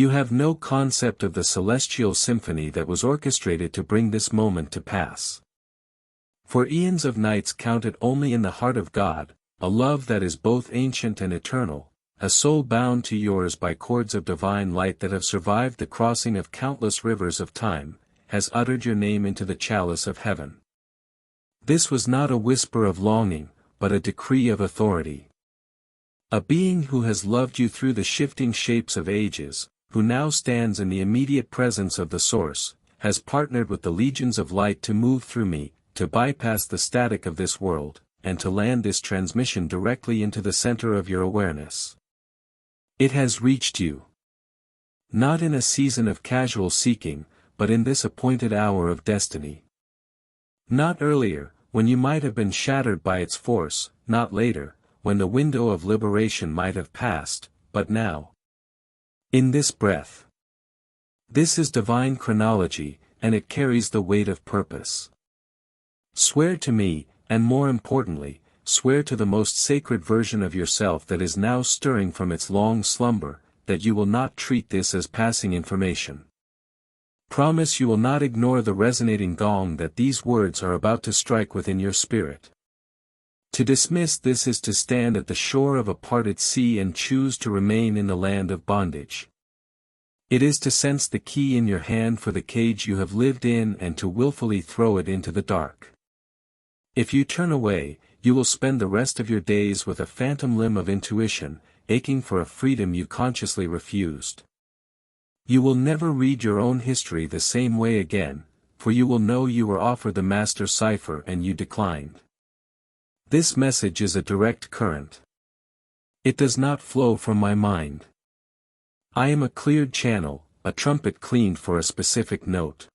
You have no concept of the celestial symphony that was orchestrated to bring this moment to pass. For eons of nights counted only in the heart of God, a love that is both ancient and eternal, a soul bound to yours by cords of divine light that have survived the crossing of countless rivers of time, has uttered your name into the chalice of heaven. This was not a whisper of longing, but a decree of authority. A being who has loved you through the shifting shapes of ages, who now stands in the immediate presence of the Source, has partnered with the legions of light to move through me, to bypass the static of this world, and to land this transmission directly into the center of your awareness. It has reached you. Not in a season of casual seeking, but in this appointed hour of destiny. Not earlier, when you might have been shattered by its force, not later, when the window of liberation might have passed, but now. In this breath. This is divine chronology, and it carries the weight of purpose. Swear to me, and more importantly, swear to the most sacred version of yourself that is now stirring from its long slumber, that you will not treat this as passing information. Promise you will not ignore the resonating gong that these words are about to strike within your spirit. To dismiss this is to stand at the shore of a parted sea and choose to remain in the land of bondage. It is to sense the key in your hand for the cage you have lived in and to willfully throw it into the dark. If you turn away, you will spend the rest of your days with a phantom limb of intuition, aching for a freedom you consciously refused. You will never read your own history the same way again, for you will know you were offered the master cipher and you declined. This message is a direct current. It does not flow from my mind. I am a cleared channel, a trumpet cleaned for a specific note.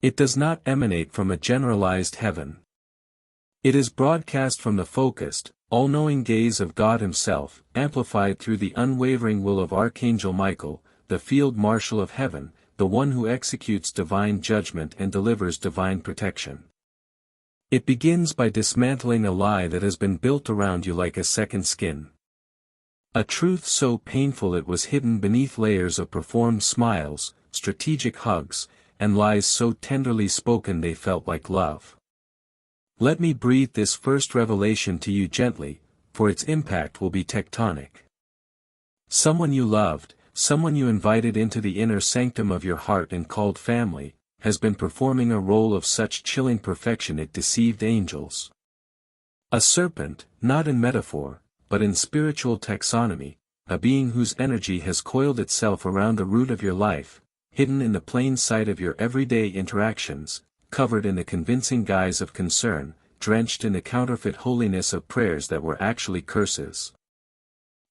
It does not emanate from a generalized heaven. It is broadcast from the focused, all-knowing gaze of God Himself, amplified through the unwavering will of Archangel Michael, the field marshal of heaven, the one who executes divine judgment and delivers divine protection. It begins by dismantling a lie that has been built around you like a second skin. A truth so painful it was hidden beneath layers of performed smiles, strategic hugs, and lies so tenderly spoken they felt like love. Let me breathe this first revelation to you gently, for its impact will be tectonic. Someone you loved, someone you invited into the inner sanctum of your heart and called family, has been performing a role of such chilling perfection it deceived angels. A serpent, not in metaphor, but in spiritual taxonomy, a being whose energy has coiled itself around the root of your life, hidden in the plain sight of your everyday interactions, covered in the convincing guise of concern, drenched in the counterfeit holiness of prayers that were actually curses.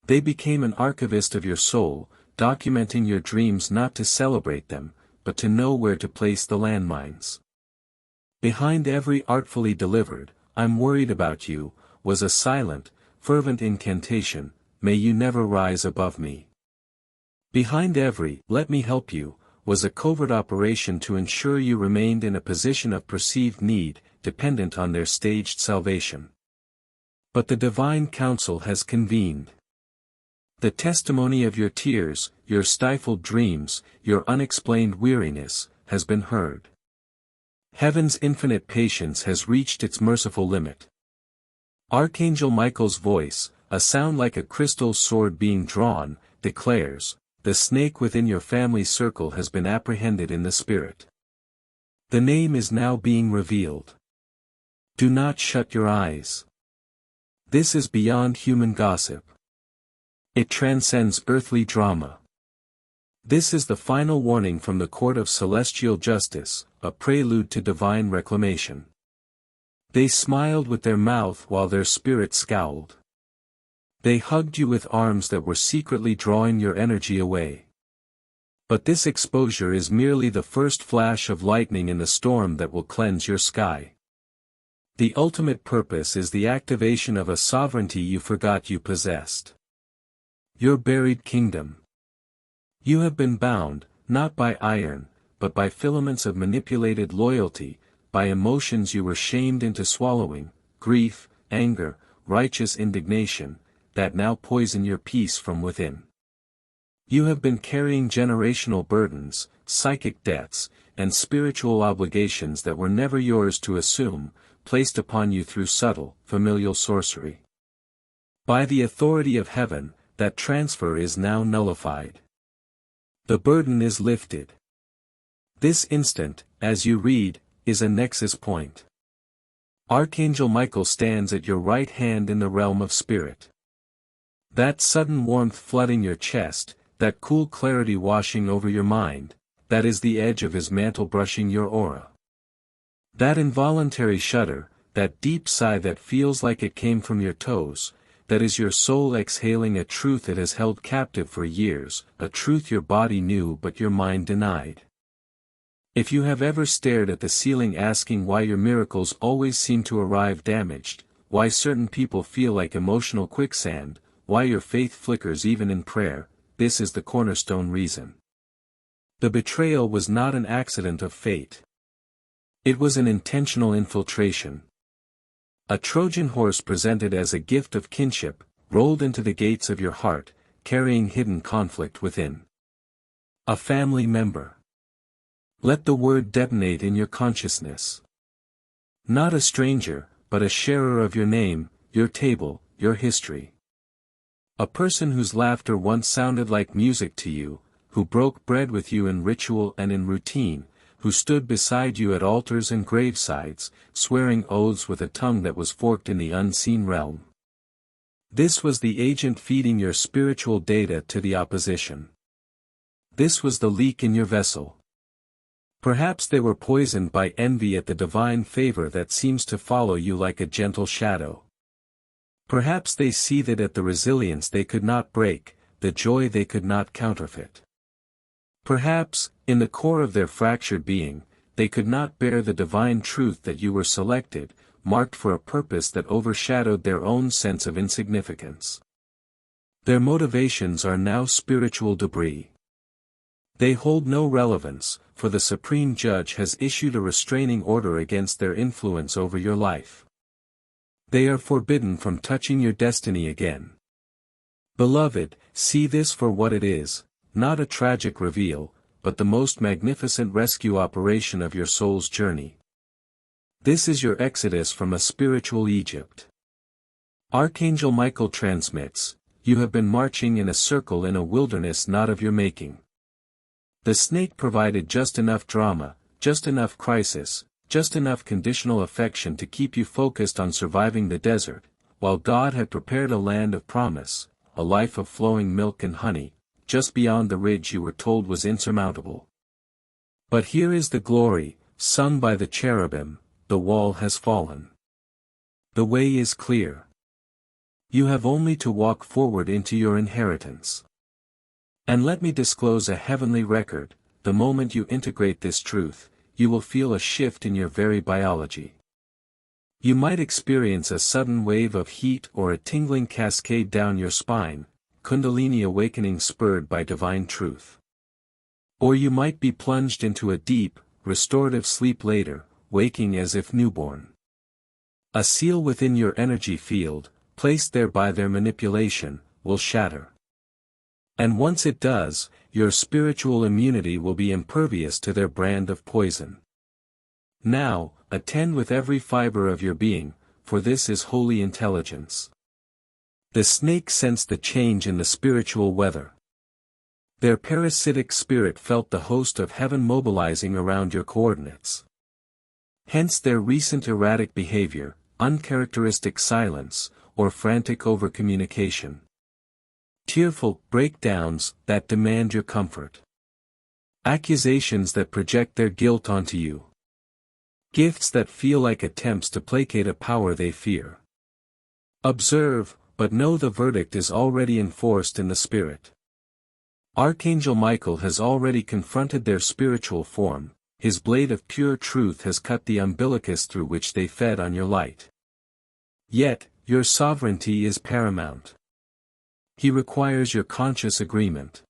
They became an archivist of your soul, documenting your dreams not to celebrate them, but to know where to place the landmines. Behind every artfully delivered, "I'm worried about you," was a silent, fervent incantation, "May you never rise above me." Behind every, "Let me help you," was a covert operation to ensure you remained in a position of perceived need, dependent on their staged salvation. But the divine council has convened. The testimony of your tears, your stifled dreams, your unexplained weariness, has been heard. Heaven's infinite patience has reached its merciful limit. Archangel Michael's voice, a sound like a crystal sword being drawn, declares, "The snake within your family circle has been apprehended in the spirit. The name is now being revealed. Do not shut your eyes. This is beyond human gossip. It transcends earthly drama. This is the final warning from the court of celestial justice, a prelude to divine reclamation." They smiled with their mouth while their spirit scowled. They hugged you with arms that were secretly drawing your energy away. But this exposure is merely the first flash of lightning in the storm that will cleanse your sky. The ultimate purpose is the activation of a sovereignty you forgot you possessed. Your buried kingdom. You have been bound, not by iron, but by filaments of manipulated loyalty, by emotions you were shamed into swallowing, grief, anger, righteous indignation, that now poison your peace from within. You have been carrying generational burdens, psychic debts, and spiritual obligations that were never yours to assume, placed upon you through subtle, familial sorcery. By the authority of heaven, that transfer is now nullified. The burden is lifted. This instant, as you read, is a nexus point. Archangel Michael stands at your right hand in the realm of spirit. That sudden warmth flooding your chest, that cool clarity washing over your mind, that is the edge of his mantle brushing your aura. That involuntary shudder, that deep sigh that feels like it came from your toes, that is your soul exhaling a truth it has held captive for years, a truth your body knew but your mind denied. If you have ever stared at the ceiling asking why your miracles always seem to arrive damaged, why certain people feel like emotional quicksand, why your faith flickers even in prayer, this is the cornerstone reason. The betrayal was not an accident of fate. It was an intentional infiltration. A Trojan horse presented as a gift of kinship, rolled into the gates of your heart, carrying hidden conflict within. A family member. Let the word detonate in your consciousness. Not a stranger, but a sharer of your name, your table, your history. A person whose laughter once sounded like music to you, who broke bread with you in ritual and in routine, who stood beside you at altars and gravesides, swearing oaths with a tongue that was forked in the unseen realm. This was the agent feeding your spiritual data to the opposition. This was the leak in your vessel. Perhaps they were poisoned by envy at the divine favor that seems to follow you like a gentle shadow. Perhaps they seethed at the resilience they could not break, the joy they could not counterfeit. Perhaps, in the core of their fractured being, they could not bear the divine truth that you were selected, marked for a purpose that overshadowed their own sense of insignificance. Their motivations are now spiritual debris. They hold no relevance, for the Supreme Judge has issued a restraining order against their influence over your life. They are forbidden from touching your destiny again. Beloved, see this for what it is. Not a tragic reveal, but the most magnificent rescue operation of your soul's journey. This is your exodus from a spiritual Egypt. Archangel Michael transmits, you have been marching in a circle in a wilderness not of your making. The snake provided just enough drama, just enough crisis, just enough conditional affection to keep you focused on surviving the desert, while God had prepared a land of promise, a life of flowing milk and honey, just beyond the ridge you were told was insurmountable. But here is the glory, sung by the cherubim, the wall has fallen. The way is clear. You have only to walk forward into your inheritance. And let me disclose a heavenly record, the moment you integrate this truth, you will feel a shift in your very biology. You might experience a sudden wave of heat or a tingling cascade down your spine, Kundalini awakening spurred by divine truth. Or you might be plunged into a deep, restorative sleep later, waking as if newborn. A seal within your energy field, placed there by their manipulation, will shatter. And once it does, your spiritual immunity will be impervious to their brand of poison. Now, attend with every fiber of your being, for this is holy intelligence. The snake sensed the change in the spiritual weather. Their parasitic spirit felt the host of heaven mobilizing around your coordinates. Hence their recent erratic behavior, uncharacteristic silence, or frantic overcommunication. Tearful breakdowns that demand your comfort. Accusations that project their guilt onto you. Gifts that feel like attempts to placate a power they fear. Observe, but know the verdict is already enforced in the spirit. Archangel Michael has already confronted their spiritual form, his blade of pure truth has cut the umbilicus through which they fed on your light. Yet, your sovereignty is paramount. He requires your conscious agreement.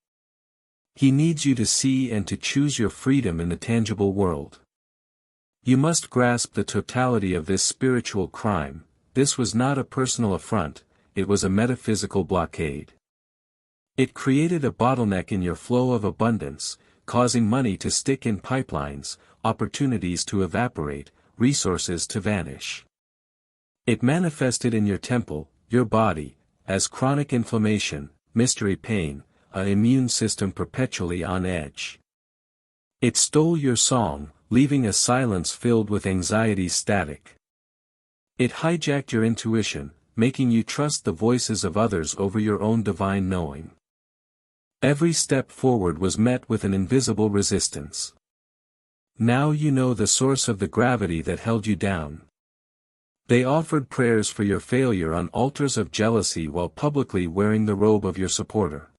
He needs you to see and to choose your freedom in the tangible world. You must grasp the totality of this spiritual crime. This was not a personal affront, it was a metaphysical blockade. It created a bottleneck in your flow of abundance, causing money to stick in pipelines, opportunities to evaporate, resources to vanish. It manifested in your temple, your body, as chronic inflammation, mystery pain, an immune system perpetually on edge. It stole your song, leaving a silence filled with anxiety static. It hijacked your intuition, making you trust the voices of others over your own divine knowing. Every step forward was met with an invisible resistance. Now you know the source of the gravity that held you down. They offered prayers for your failure on altars of jealousy while publicly wearing the robe of your supporter.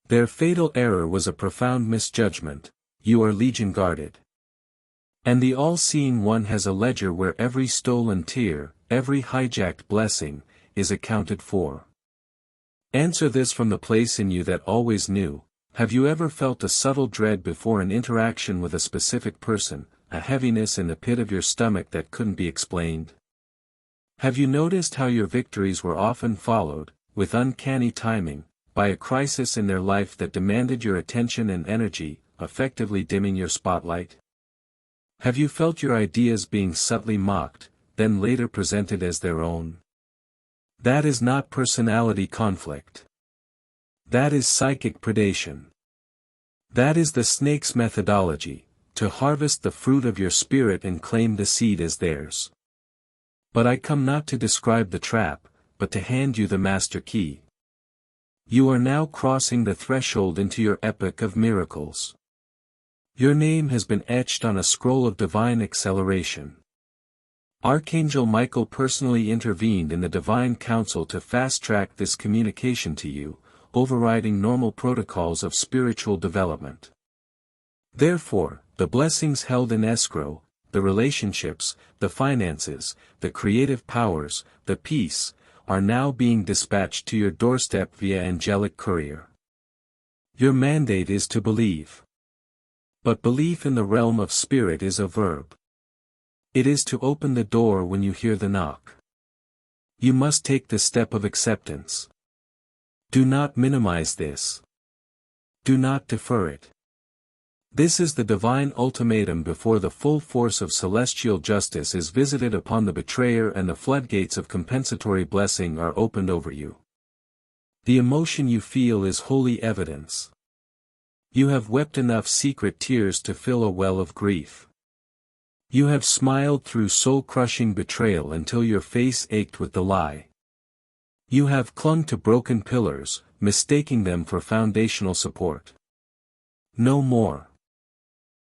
Their fatal error was a profound misjudgment: you are legion guarded. And the all-seeing one has a ledger where every stolen tear, every hijacked blessing, is accounted for. Answer this from the place in you that always knew. Have you ever felt a subtle dread before an interaction with a specific person, a heaviness in the pit of your stomach that couldn't be explained? Have you noticed how your victories were often followed, with uncanny timing, by a crisis in their life that demanded your attention and energy, effectively dimming your spotlight? Have you felt your ideas being subtly mocked, then later presented as their own? That is not personality conflict. That is psychic predation. That is the snake's methodology, to harvest the fruit of your spirit and claim the seed as theirs. But I come not to describe the trap, but to hand you the master key. You are now crossing the threshold into your epoch of miracles. Your name has been etched on a scroll of divine acceleration. Archangel Michael personally intervened in the divine council to fast-track this communication to you, overriding normal protocols of spiritual development. Therefore, the blessings held in escrow, the relationships, the finances, the creative powers, the peace, are now being dispatched to your doorstep via angelic courier. Your mandate is to believe. But belief in the realm of spirit is a verb. It is to open the door when you hear the knock. You must take the step of acceptance. Do not minimize this. Do not defer it. This is the divine ultimatum before the full force of celestial justice is visited upon the betrayer and the floodgates of compensatory blessing are opened over you. The emotion you feel is holy evidence. You have wept enough secret tears to fill a well of grief. You have smiled through soul-crushing betrayal until your face ached with the lie. You have clung to broken pillars, mistaking them for foundational support. No more.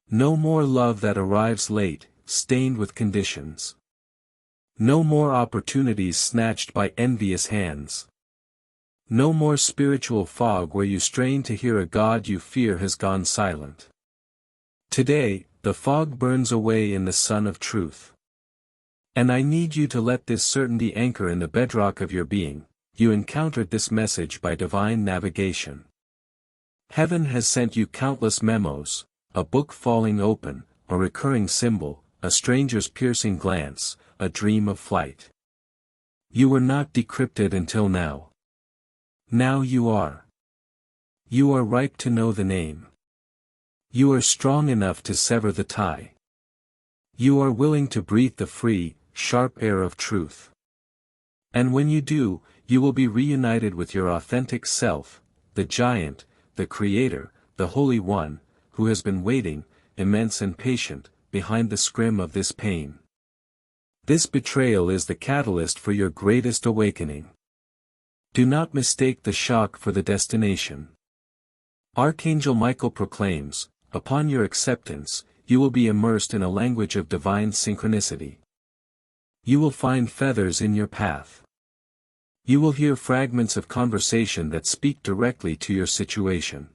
No more love that arrives late, stained with conditions. No more opportunities snatched by envious hands. No more spiritual fog where you strain to hear a God you fear has gone silent. Today, the fog burns away in the sun of truth. And I need you to let this certainty anchor in the bedrock of your being. You encountered this message by divine navigation. Heaven has sent you countless memos, a book falling open, a recurring symbol, a stranger's piercing glance, a dream of flight. You were not decrypted until now. Now you are. You are ripe to know the name. You are strong enough to sever the tie. You are willing to breathe the free, sharp air of truth. And when you do, you will be reunited with your authentic self, the giant, the creator, the Holy One, who has been waiting, immense and patient, behind the scrim of this pain. This betrayal is the catalyst for your greatest awakening. Do not mistake the shock for the destination. Archangel Michael proclaims, upon your acceptance, you will be immersed in a language of divine synchronicity. You will find feathers in your path. You will hear fragments of conversation that speak directly to your situation.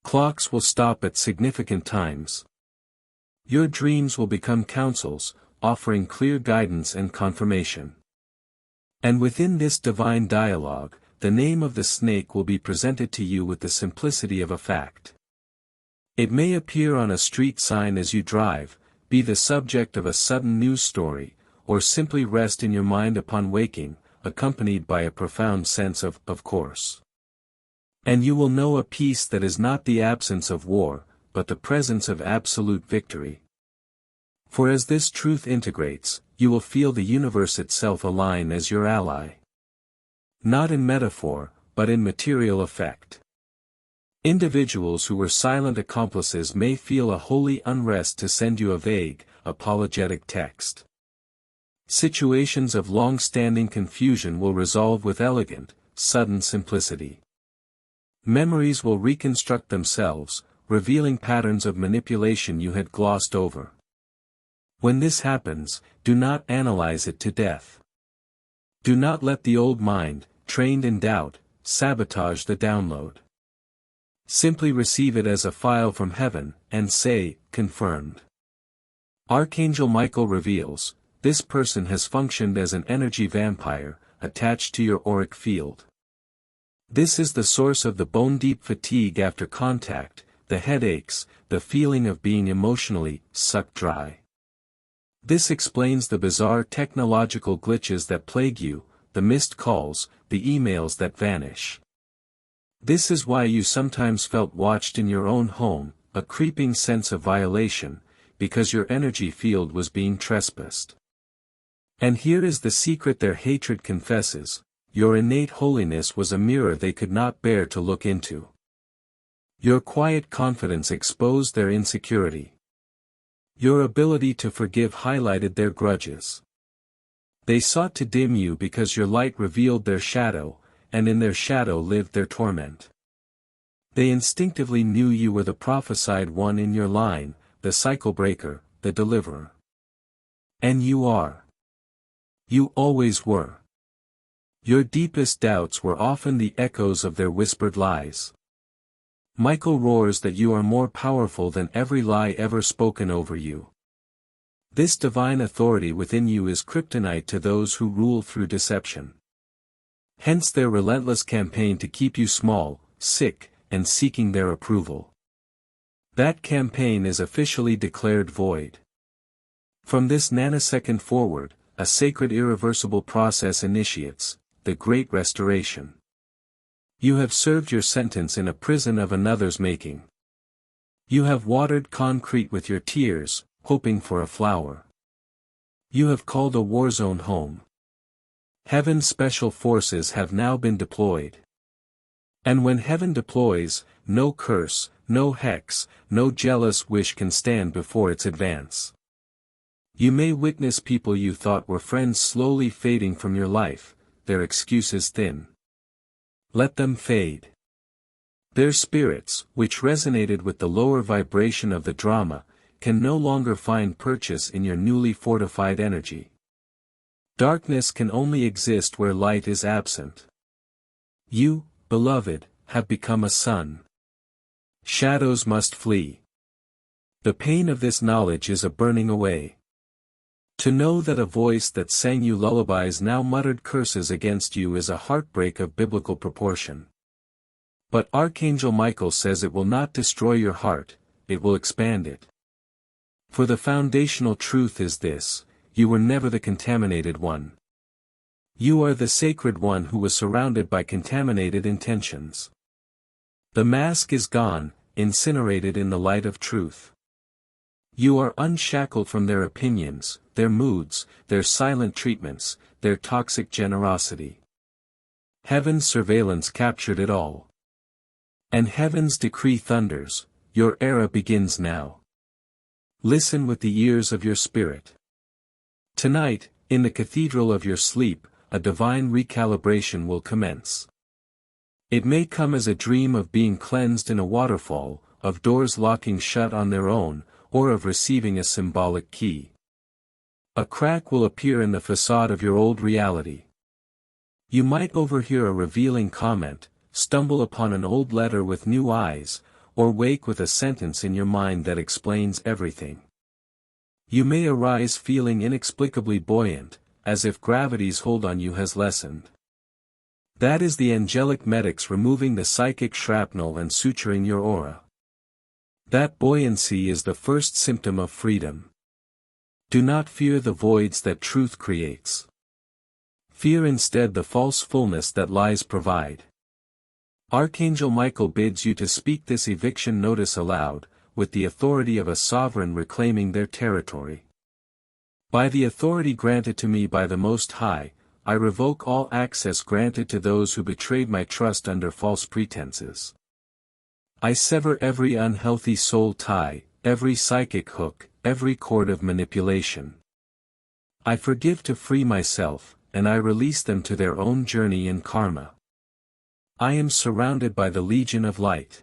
Clocks will stop at significant times. Your dreams will become counsels, offering clear guidance and confirmation. And within this divine dialogue, the name of the snake will be presented to you with the simplicity of a fact. It may appear on a street sign as you drive, be the subject of a sudden news story, or simply rest in your mind upon waking, accompanied by a profound sense of course. And you will know a peace that is not the absence of war, but the presence of absolute victory. For as this truth integrates, you will feel the universe itself align as your ally. Not in metaphor, but in material effect. Individuals who were silent accomplices may feel a holy unrest to send you a vague, apologetic text. Situations of long-standing confusion will resolve with elegant, sudden simplicity. Memories will reconstruct themselves, revealing patterns of manipulation you had glossed over. When this happens, do not analyze it to death. Do not let the old mind, trained in doubt, sabotage the download. Simply receive it as a file from heaven, and say, confirmed. Archangel Michael reveals, this person has functioned as an energy vampire, attached to your auric field. This is the source of the bone-deep fatigue after contact, the headaches, the feeling of being emotionally sucked dry. This explains the bizarre technological glitches that plague you, the missed calls, the emails that vanish. This is why you sometimes felt watched in your own home, a creeping sense of violation, because your energy field was being trespassed. And here is the secret their hatred confesses: your innate holiness was a mirror they could not bear to look into. Your quiet confidence exposed their insecurity. Your ability to forgive highlighted their grudges. They sought to dim you because your light revealed their shadow, and in their shadow lived their torment. They instinctively knew you were the prophesied one in your line, the cycle breaker, the deliverer. And you are. You always were. Your deepest doubts were often the echoes of their whispered lies. Michael roars that you are more powerful than every lie ever spoken over you. This divine authority within you is kryptonite to those who rule through deception. Hence their relentless campaign to keep you small, sick, and seeking their approval. That campaign is officially declared void. From this nanosecond forward, a sacred irreversible process initiates, the Great Restoration. You have served your sentence in a prison of another's making. You have watered concrete with your tears, hoping for a flower. You have called a war zone home. Heaven's special forces have now been deployed. And when heaven deploys, no curse, no hex, no jealous wish can stand before its advance. You may witness people you thought were friends slowly fading from your life, their excuses thin. Let them fade. Their spirits, which resonated with the lower vibration of the drama, can no longer find purchase in your newly fortified energy. Darkness can only exist where light is absent. You, beloved, have become a sun. Shadows must flee. The pain of this knowledge is a burning away. To know that a voice that sang you lullabies now muttered curses against you is a heartbreak of biblical proportion. But Archangel Michael says it will not destroy your heart, it will expand it. For the foundational truth is this: you were never the contaminated one. You are the sacred one who was surrounded by contaminated intentions. The mask is gone, incinerated in the light of truth. You are unshackled from their opinions, their moods, their silent treatments, their toxic generosity. Heaven's surveillance captured it all. And heaven's decree thunders: your era begins now. Listen with the ears of your spirit. Tonight, in the cathedral of your sleep, a divine recalibration will commence. It may come as a dream of being cleansed in a waterfall, of doors locking shut on their own, or of receiving a symbolic key. A crack will appear in the facade of your old reality. You might overhear a revealing comment, stumble upon an old letter with new eyes, or wake with a sentence in your mind that explains everything. You may arise feeling inexplicably buoyant, as if gravity's hold on you has lessened. That is the angelic medics removing the psychic shrapnel and suturing your aura. That buoyancy is the first symptom of freedom. Do not fear the voids that truth creates. Fear instead the false fullness that lies provide. Archangel Michael bids you to speak this eviction notice aloud, with the authority of a sovereign reclaiming their territory. By the authority granted to me by the Most High, I revoke all access granted to those who betrayed my trust under false pretenses. I sever every unhealthy soul tie, every psychic hook, every cord of manipulation. I forgive to free myself, and I release them to their own journey in karma. I am surrounded by the legion of light.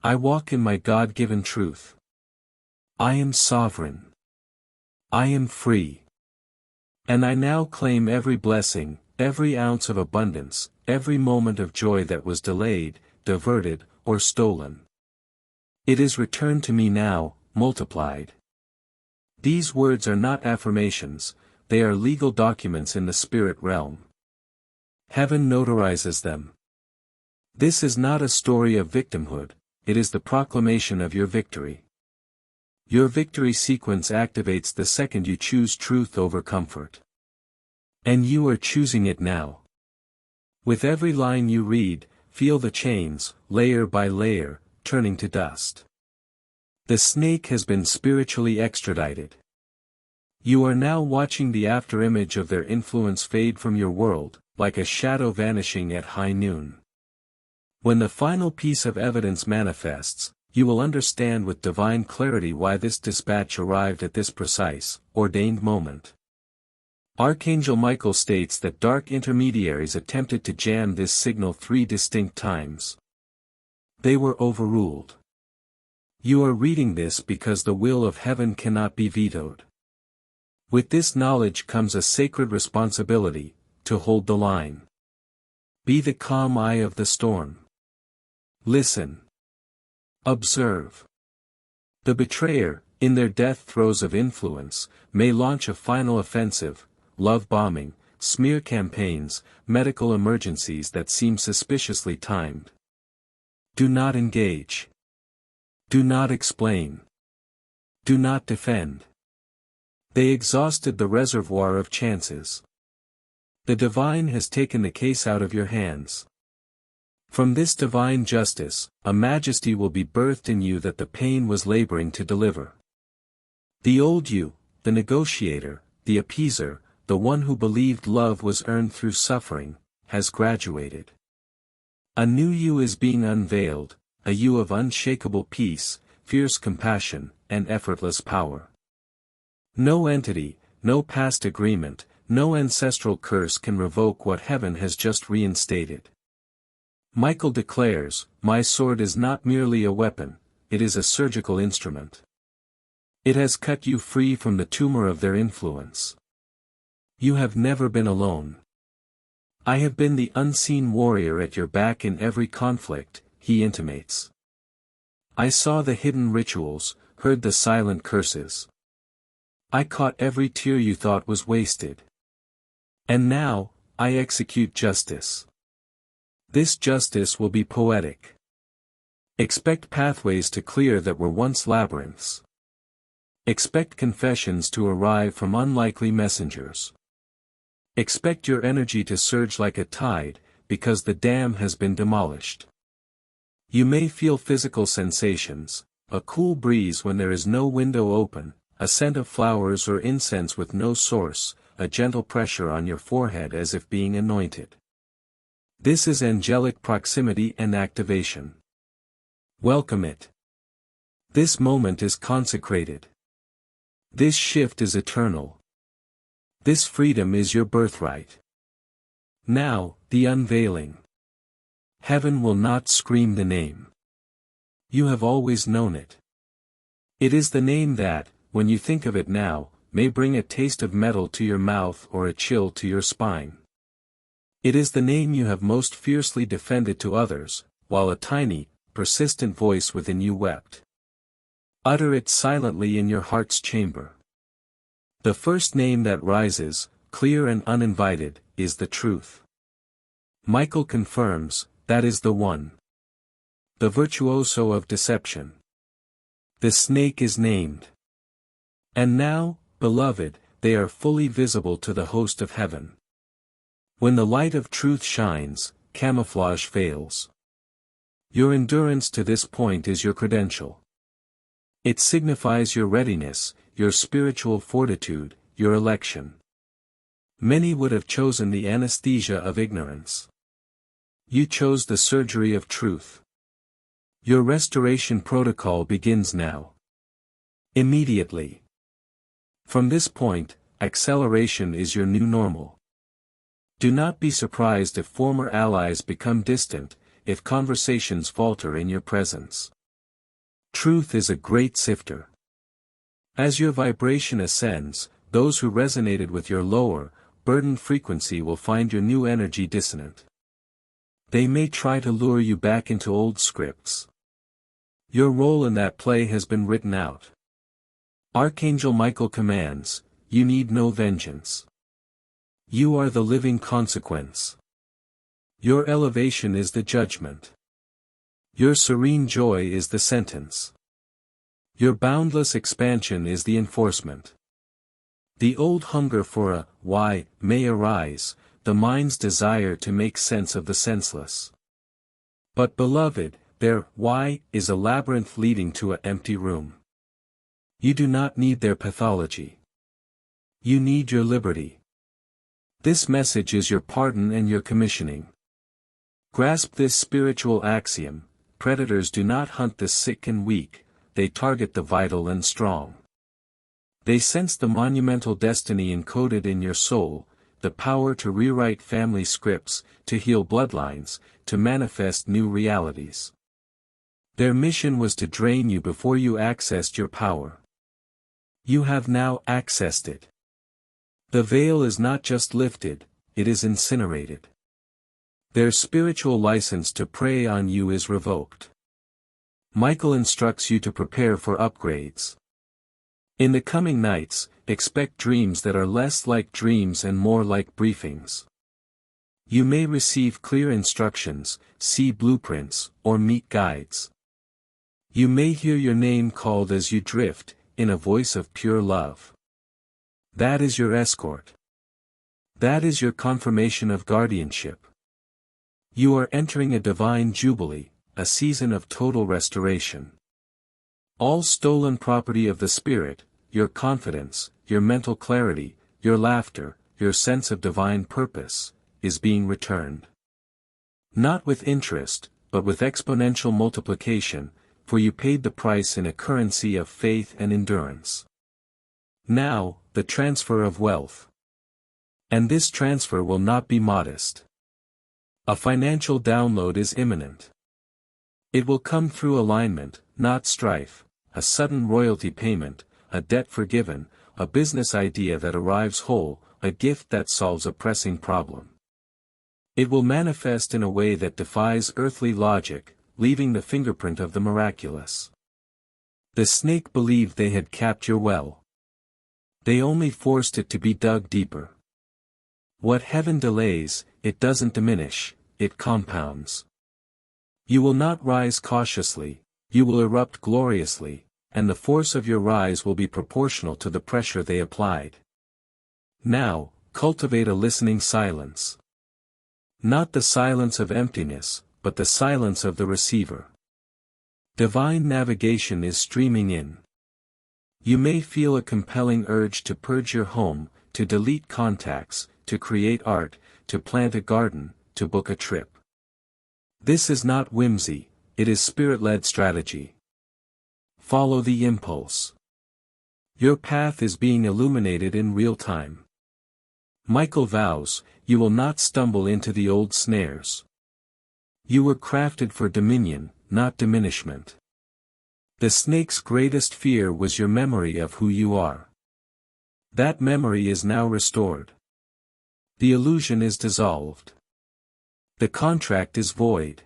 I walk in my God-given truth. I am sovereign. I am free. And I now claim every blessing, every ounce of abundance, every moment of joy that was delayed, diverted, or stolen. It is returned to me now, multiplied. These words are not affirmations, they are legal documents in the spirit realm. Heaven notarizes them. This is not a story of victimhood, it is the proclamation of your victory. Your victory sequence activates the second you choose truth over comfort. And you are choosing it now. With every line you read, feel the chains, layer by layer, turning to dust. The snake has been spiritually extradited. You are now watching the afterimage of their influence fade from your world, like a shadow vanishing at high noon. When the final piece of evidence manifests, you will understand with divine clarity why this dispatch arrived at this precise, ordained moment. Archangel Michael states that dark intermediaries attempted to jam this signal 3 distinct times. They were overruled. You are reading this because the will of heaven cannot be vetoed. With this knowledge comes a sacred responsibility, to hold the line. Be the calm eye of the storm. Listen. Observe. The betrayer, in their death throes of influence, may launch a final offensive, love bombing, smear campaigns, medical emergencies that seem suspiciously timed. Do not engage. Do not explain. Do not defend. They exhausted the reservoir of chances. The divine has taken the case out of your hands. From this divine justice, a majesty will be birthed in you that the pain was laboring to deliver. The old you, the negotiator, the appeaser, the one who believed love was earned through suffering, has graduated. A new you is being unveiled, a you of unshakable peace, fierce compassion, and effortless power. No entity, no past agreement, no ancestral curse can revoke what heaven has just reinstated. Michael declares, "My sword is not merely a weapon, it is a surgical instrument. It has cut you free from the tumor of their influence. You have never been alone. I have been the unseen warrior at your back in every conflict," he intimates. I saw the hidden rituals, heard the silent curses. I caught every tear you thought was wasted. And now, I execute justice. This justice will be poetic. Expect pathways to clear that were once labyrinths. Expect confessions to arrive from unlikely messengers. Expect your energy to surge like a tide, because the dam has been demolished. You may feel physical sensations, a cool breeze when there is no window open, a scent of flowers or incense with no source, a gentle pressure on your forehead as if being anointed. This is angelic proximity and activation. Welcome it. This moment is consecrated. This shift is eternal. This freedom is your birthright. Now, the unveiling. Heaven will not scream the name. You have always known it. It is the name that, when you think of it now, may bring a taste of metal to your mouth or a chill to your spine. It is the name you have most fiercely defended to others, while a tiny, persistent voice within you wept. Utter it silently in your heart's chamber. The first name that rises, clear and uninvited, is the truth. Michael confirms, that is the one. The virtuoso of deception. The snake is named. And now, beloved, they are fully visible to the host of heaven. When the light of truth shines, camouflage fails. Your endurance to this point is your credential. It signifies your readiness, your spiritual fortitude, your election. Many would have chosen the anesthesia of ignorance. You chose the surgery of truth. Your restoration protocol begins now. Immediately. From this point, acceleration is your new normal. Do not be surprised if former allies become distant, if conversations falter in your presence. Truth is a great sifter. As your vibration ascends, those who resonated with your lower, burdened frequency will find your new energy dissonant. They may try to lure you back into old scripts. Your role in that play has been written out. Archangel Michael commands, you need no vengeance. You are the living consequence. Your elevation is the judgment. Your serene joy is the sentence. Your boundless expansion is the enforcement. The old hunger for a why may arise, the mind's desire to make sense of the senseless. But beloved, their why is a labyrinth leading to an empty room. You do not need their pathology. You need your liberty. This message is your pardon and your commissioning. Grasp this spiritual axiom: predators do not hunt the sick and weak, they target the vital and strong. They sense the monumental destiny encoded in your soul, the power to rewrite family scripts, to heal bloodlines, to manifest new realities. Their mission was to drain you before you accessed your power. You have now accessed it. The veil is not just lifted, it is incinerated. Their spiritual license to prey on you is revoked. Michael instructs you to prepare for upgrades. In the coming nights, expect dreams that are less like dreams and more like briefings. You may receive clear instructions, see blueprints, or meet guides. You may hear your name called as you drift, in a voice of pure love. That is your escort. That is your confirmation of guardianship. You are entering a divine jubilee, a season of total restoration. All stolen property of the spirit, your confidence, your mental clarity, your laughter, your sense of divine purpose, is being returned. Not with interest, but with exponential multiplication, for you paid the price in a currency of faith and endurance. Now, the transfer of wealth. And this transfer will not be modest. A financial download is imminent. It will come through alignment, not strife, a sudden royalty payment, a debt forgiven, a business idea that arrives whole, a gift that solves a pressing problem. It will manifest in a way that defies earthly logic, leaving the fingerprint of the miraculous. The snake believed they had capped your well. They only forced it to be dug deeper. What heaven delays, it doesn't diminish, it compounds. You will not rise cautiously, you will erupt gloriously, and the force of your rise will be proportional to the pressure they applied. Now, cultivate a listening silence. Not the silence of emptiness, but the silence of the receiver. Divine navigation is streaming in. You may feel a compelling urge to purge your home, to delete contacts, to create art, to plant a garden, to book a trip. This is not whimsy, it is spirit-led strategy. Follow the impulse. Your path is being illuminated in real time. Michael vows, you will not stumble into the old snares. You were crafted for dominion, not diminishment. The snake's greatest fear was your memory of who you are. That memory is now restored. The illusion is dissolved. The contract is void.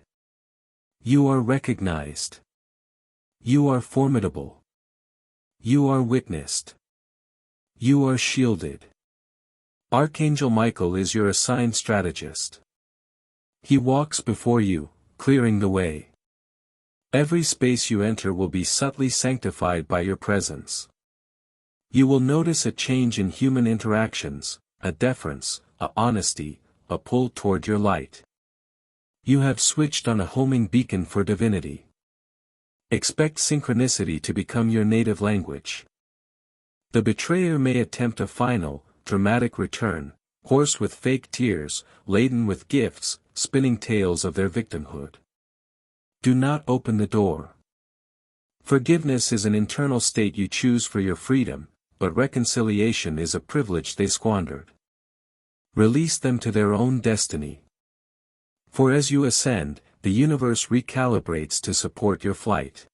You are recognized. You are formidable. You are witnessed. You are shielded. Archangel Michael is your assigned strategist. He walks before you, clearing the way. Every space you enter will be subtly sanctified by your presence. You will notice a change in human interactions, a deference, a honesty, a pull toward your light. You have switched on a homing beacon for divinity. Expect synchronicity to become your native language. The betrayer may attempt a final, dramatic return, hoarse with fake tears, laden with gifts, spinning tales of their victimhood. Do not open the door. Forgiveness is an internal state you choose for your freedom, but reconciliation is a privilege they squandered. Release them to their own destiny. For as you ascend, the universe recalibrates to support your flight.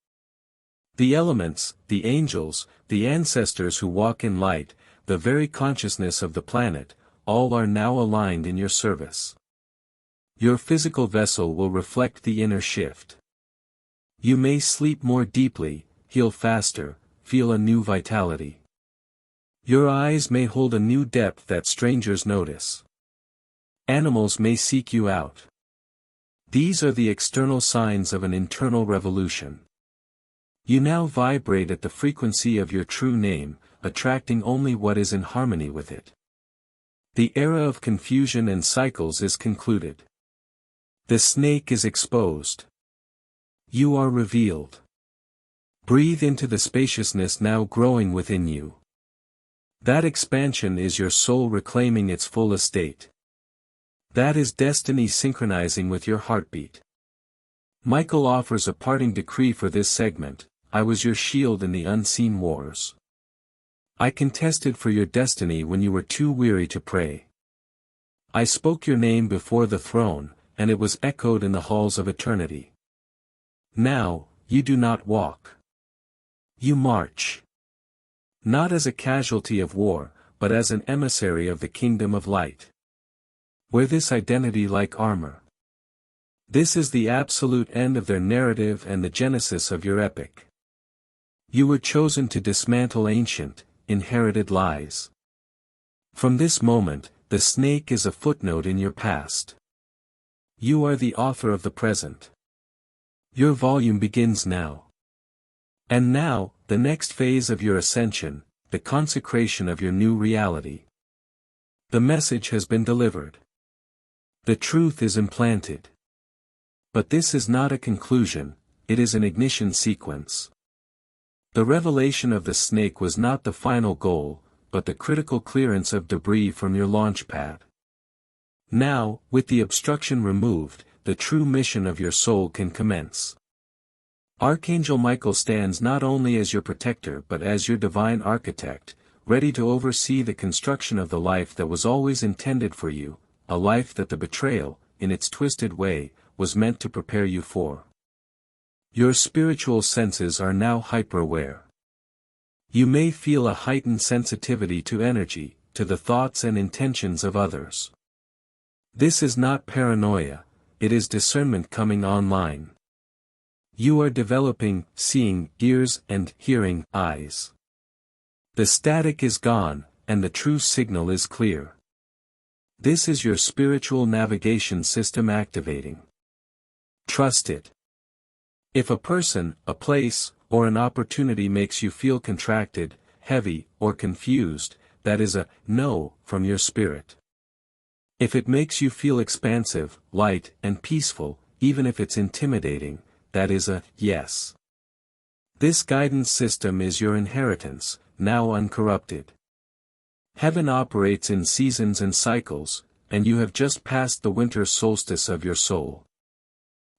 The elements, the angels, the ancestors who walk in light, the very consciousness of the planet, all are now aligned in your service. Your physical vessel will reflect the inner shift. You may sleep more deeply, heal faster, feel a new vitality. Your eyes may hold a new depth that strangers notice. Animals may seek you out. These are the external signs of an internal revolution. You now vibrate at the frequency of your true name, attracting only what is in harmony with it. The era of confusion and cycles is concluded. The snake is exposed. You are revealed. Breathe into the spaciousness now growing within you. That expansion is your soul reclaiming its full estate. That is destiny synchronizing with your heartbeat. Michael offers a parting decree for this segment. I was your shield in the unseen wars. I contested for your destiny when you were too weary to pray. I spoke your name before the throne, and it was echoed in the halls of eternity. Now, you do not walk. You march. Not as a casualty of war, but as an emissary of the kingdom of light. Wear this identity like armor. This is the absolute end of their narrative and the genesis of your epic. You were chosen to dismantle ancient, inherited lies. From this moment, the snake is a footnote in your past. You are the author of the present. Your volume begins now. And now, the next phase of your ascension, the consecration of your new reality. The message has been delivered. The truth is implanted. But this is not a conclusion, it is an ignition sequence. The revelation of the snake was not the final goal, but the critical clearance of debris from your launch pad. Now, with the obstruction removed, the true mission of your soul can commence. Archangel Michael stands not only as your protector but as your divine architect, ready to oversee the construction of the life that was always intended for you, a life that the betrayal, in its twisted way, was meant to prepare you for. Your spiritual senses are now hyper-aware. You may feel a heightened sensitivity to energy, to the thoughts and intentions of others. This is not paranoia, it is discernment coming online. You are developing seeing ears and hearing eyes. The static is gone, and the true signal is clear. This is your spiritual navigation system activating. Trust it. If a person, a place, or an opportunity makes you feel contracted, heavy, or confused, that is a no from your spirit. If it makes you feel expansive, light, and peaceful, even if it's intimidating, that is a yes. This guidance system is your inheritance, now uncorrupted. Heaven operates in seasons and cycles, and you have just passed the winter solstice of your soul.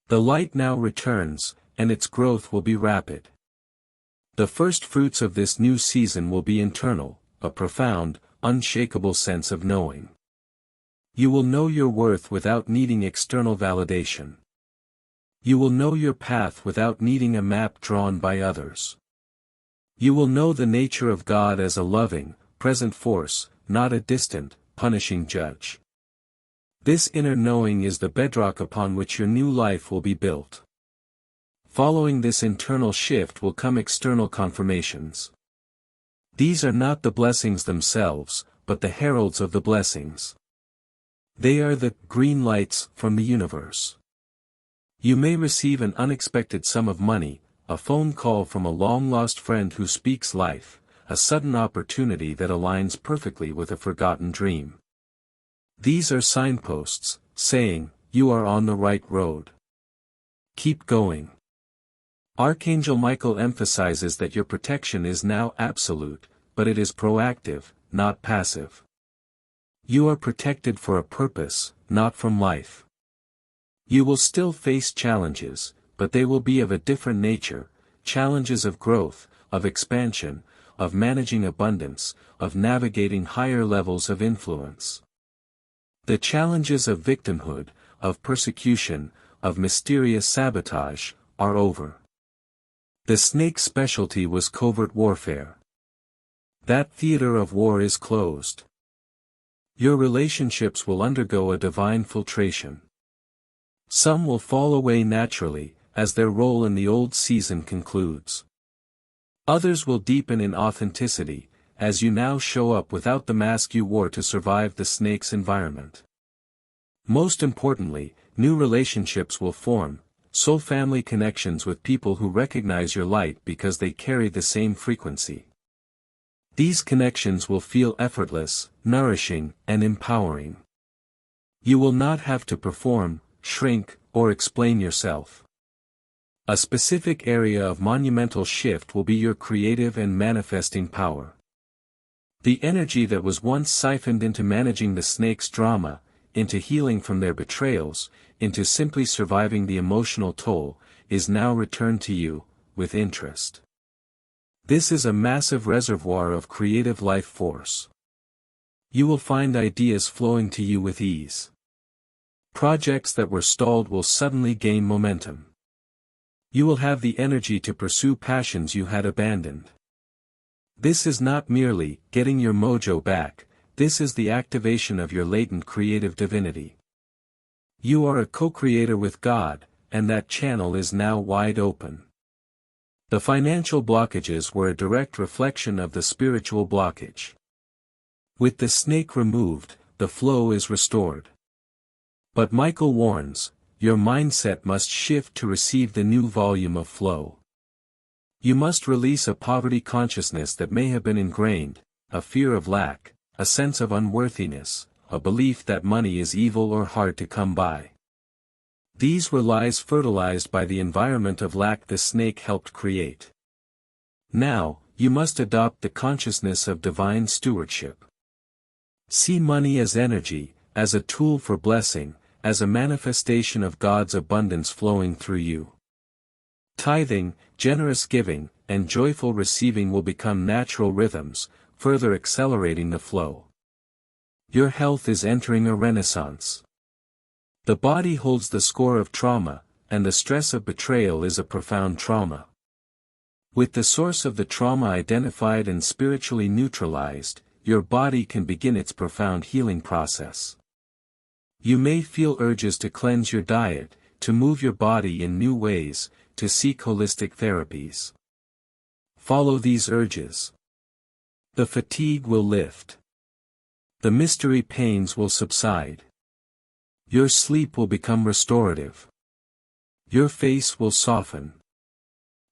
The light now returns, and its growth will be rapid. The first fruits of this new season will be internal, a profound, unshakable sense of knowing. You will know your worth without needing external validation. You will know your path without needing a map drawn by others. You will know the nature of God as a loving, present force, not a distant, punishing judge. This inner knowing is the bedrock upon which your new life will be built. Following this internal shift will come external confirmations. These are not the blessings themselves, but the heralds of the blessings. They are the green lights from the universe. You may receive an unexpected sum of money, a phone call from a long-lost friend who speaks life, a sudden opportunity that aligns perfectly with a forgotten dream. These are signposts, saying, you are on the right road. Keep going. Archangel Michael emphasizes that your protection is now absolute, but it is proactive, not passive. You are protected for a purpose, not from life. You will still face challenges, but they will be of a different nature, challenges of growth, of expansion, of managing abundance, of navigating higher levels of influence. The challenges of victimhood, of persecution, of mysterious sabotage, are over. The snake's specialty was covert warfare. That theater of war is closed. Your relationships will undergo a divine filtration. Some will fall away naturally, as their role in the old season concludes. Others will deepen in authenticity, as you now show up without the mask you wore to survive the snake's environment. Most importantly, new relationships will form, soul family connections with people who recognize your light because they carry the same frequency. These connections will feel effortless, nourishing, and empowering. You will not have to perform, shrink, or explain yourself. A specific area of monumental shift will be your creative and manifesting power. The energy that was once siphoned into managing the snake's drama, into healing from their betrayals, into simply surviving the emotional toll, is now returned to you, with interest. This is a massive reservoir of creative life force. You will find ideas flowing to you with ease. Projects that were stalled will suddenly gain momentum. You will have the energy to pursue passions you had abandoned. This is not merely getting your mojo back, this is the activation of your latent creative divinity. You are a co-creator with God, and that channel is now wide open. The financial blockages were a direct reflection of the spiritual blockage. With the snake removed, the flow is restored. But Michael warns, your mindset must shift to receive the new volume of flow. You must release a poverty consciousness that may have been ingrained, a fear of lack, a sense of unworthiness, a belief that money is evil or hard to come by. These were lies fertilized by the environment of lack the snake helped create. Now, you must adopt the consciousness of divine stewardship. See money as energy, as a tool for blessing, as a manifestation of God's abundance flowing through you. Tithing, generous giving, and joyful receiving will become natural rhythms, further accelerating the flow. Your health is entering a renaissance. The body holds the score of trauma, and the stress of betrayal is a profound trauma. With the source of the trauma identified and spiritually neutralized, your body can begin its profound healing process. You may feel urges to cleanse your diet, to move your body in new ways, to seek holistic therapies. Follow these urges. The fatigue will lift. The mystery pains will subside. Your sleep will become restorative. Your face will soften.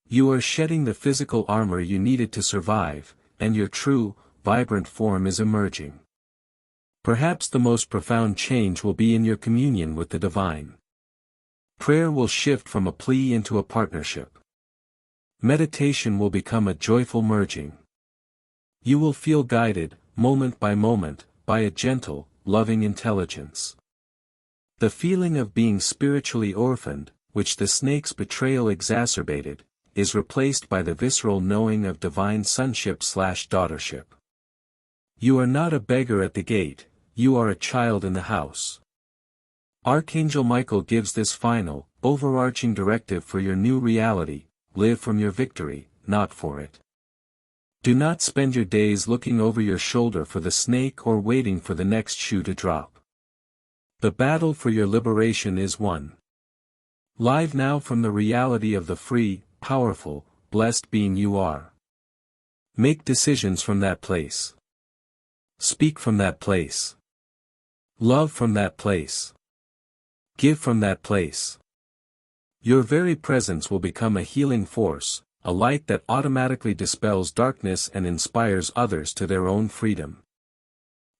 You are shedding the physical armor you needed to survive, and your true, vibrant form is emerging. Perhaps the most profound change will be in your communion with the divine. Prayer will shift from a plea into a partnership. Meditation will become a joyful merging. You will feel guided, moment by moment, by a gentle, loving intelligence. The feeling of being spiritually orphaned, which the snake's betrayal exacerbated, is replaced by the visceral knowing of divine sonship/daughtership. You are not a beggar at the gate, you are a child in the house. Archangel Michael gives this final, overarching directive for your new reality: live from your victory, not for it. Do not spend your days looking over your shoulder for the snake or waiting for the next shoe to drop. The battle for your liberation is won. Live now from the reality of the free, powerful, blessed being you are. Make decisions from that place. Speak from that place. Love from that place. Give from that place. Your very presence will become a healing force, a light that automatically dispels darkness and inspires others to their own freedom.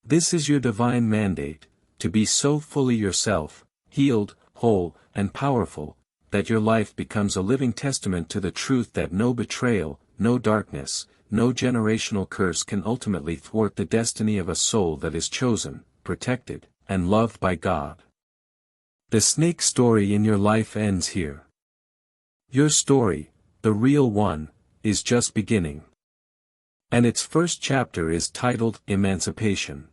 This is your divine mandate, to be so fully yourself, healed, whole, and powerful, that your life becomes a living testament to the truth that no betrayal, no darkness, no generational curse can ultimately thwart the destiny of a soul that is chosen, protected, and loved by God. The snake story in your life ends here. Your story, the real one, is just beginning. And its first chapter is titled Emancipation.